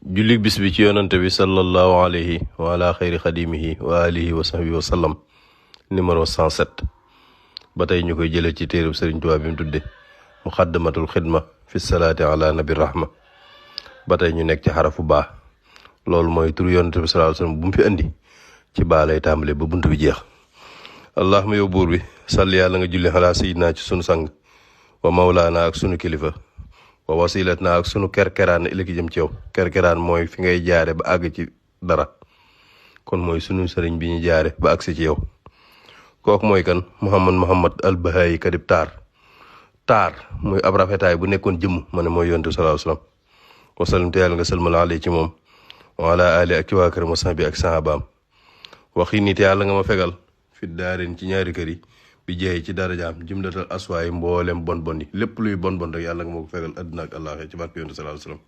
jullik bis bi ci yonante bi sallallahu alayhi wa ala xayri xadimihi wa alihi wa sahbihi wa sallam numéro 107 ba tey ñu koy jële ci téereb Sëriñ Tuubaa bi mu tudde muxaddamatul xidma fi salaati ala nabi rahma ba tey ñu nekk ci xarafu baa loolu mooy turu yonante bi sallallahu alayhi wa sallam bu mu fi andi ci baa lay tàmbale ba bunt bi jeex. allahuma yow buur bi salli yàlla nga julli xalaa sayidnaa ci sunu sang wa mawlaana ak sunu kilifa wa wasilat naa ak sunu kerkeraan ëllëg jëm ci yow. kerkeraan mooy fi ngay jaare ba àgg ci dara, kon mooy sunu sëriñ bi ñu jaare ba àgsi ci yow. kooku mooy kan? muhammad albahaayi kadib taar muy ab rafetaay bu nekkoon jëmm ma ne mooy yonent bi sallallahu alayhi wasallam. wasalam te yàlla nga sëlmal ale ci moom wa ala ali ak ci waa kër ma bi ak sahabaam. waxi nit yàlla nga ma fegal fi daarin ci ñaari kër yi bi jeey ci darajaam jumlatal aswaay mboolem bon bon yi lépp luy bon bon rek yàlla nga ma ko fegal àdduna ak àllaaxira ci barke yonent sallallahu alayhi wasallam.